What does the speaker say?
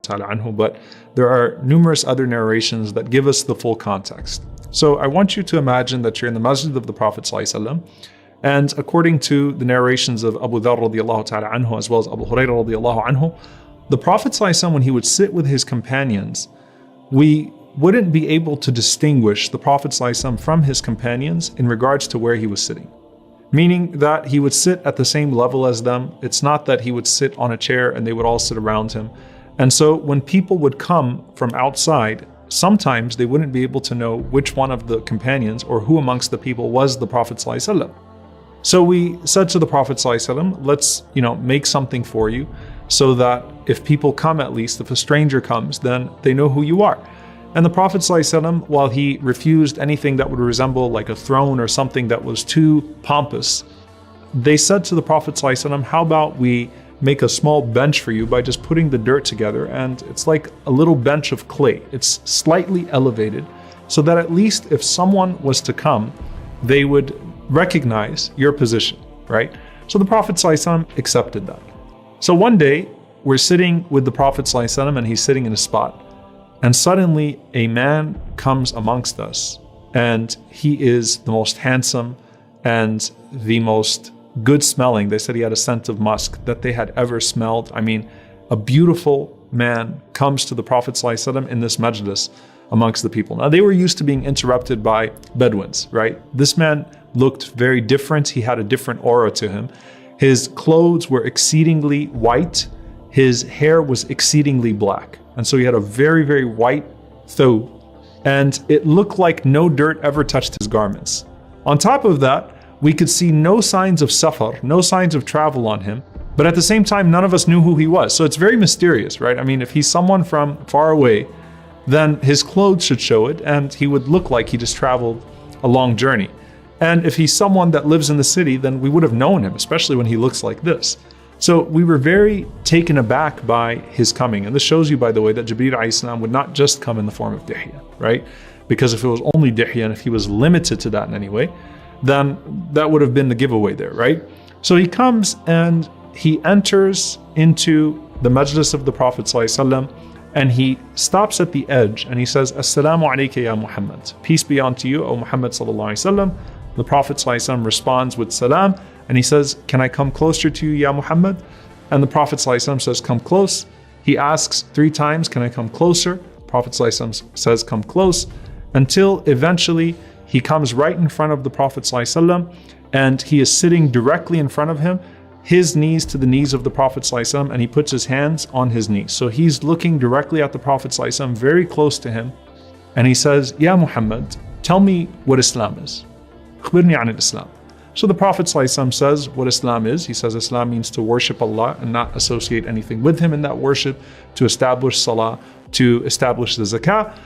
ta'ala anhu, but there are numerous other narrations that give us the full context. So I want you to imagine that you're in the masjid of the Prophet ﷺ, and according to the narrations of Abu Dharr radiallahu ta'ala anhu, as well as Abu Hurairah radiallahu anhu, the Prophet ﷺ, when he would sit with his companions, we wouldn't be able to distinguish the Prophet ﷺ from his companions in regards to where he was sitting. Meaning that he would sit at the same level as them. It's not that he would sit on a chair and they would all sit around him. And so when people would come from outside, sometimes they wouldn't be able to know which one of the companions or who amongst the people was the Prophet ﷺ. So we said to the Prophet ﷺ, let's make something for you so that if people come, at least if a stranger comes, then they know who you are. And the Prophet ﷺ, while he refused anything that would resemble like a throne or something that was too pompous, they said to the Prophet ﷺ, how about we make a small bench for you by just putting the dirt together, and it's like a little bench of clay. It's slightly elevated so that at least if someone was to come, they would recognize your position, right? So the Prophet ﷺ accepted that. So one day we're sitting with the Prophet ﷺ and he's sitting in a spot. And suddenly a man comes amongst us, and he is the most handsome and the most good smelling. They said he had a scent of musk that they had ever smelled. I mean, a beautiful man comes to the Prophet ﷺ in this majlis amongst the people. Now they were used to being interrupted by Bedouins, right? This man looked very different. He had a different aura to him. His clothes were exceedingly white. His hair was exceedingly black. And so he had a very, very white thobe, and it looked like no dirt ever touched his garments. On top of that, we could see no signs of safar, no signs of travel on him, but at the same time, none of us knew who he was. So it's very mysterious, right? I mean, if he's someone from far away, then his clothes should show it, and he would look like he just traveled a long journey. And if he's someone that lives in the city, then we would have known him, especially when he looks like this. So we were very taken aback by his coming. And this shows you, by the way, that Jibril alayhi salam would not just come in the form of dihya, right? Because if it was only dihya and if he was limited to that in any way, then that would have been the giveaway there, right? So he comes and he enters into the majlis of the Prophet ﷺ, and he stops at the edge and he says, Assalamu alayka ya Muhammad. Peace be unto you, O Muhammad sallallahu alayhi wasallam. The Prophet ﷺ responds with salam, and he says, can I come closer to you, Ya Muhammad? And the Prophet ﷺ says, come close. He asks 3 times, can I come closer? Prophet ﷺ says, come close, until eventually he comes right in front of the Prophet ﷺ, and he is sitting directly in front of him, his knees to the knees of the Prophet ﷺ, and he puts his hands on his knees. So he's looking directly at the Prophet ﷺ, very close to him, and he says, Ya Muhammad, tell me what Islam is. Khbirni an al-Islam. So the Prophet ﷺ says what Islam is. He says Islam means to worship Allah and not associate anything with Him in that worship, to establish salah, to establish the zakah,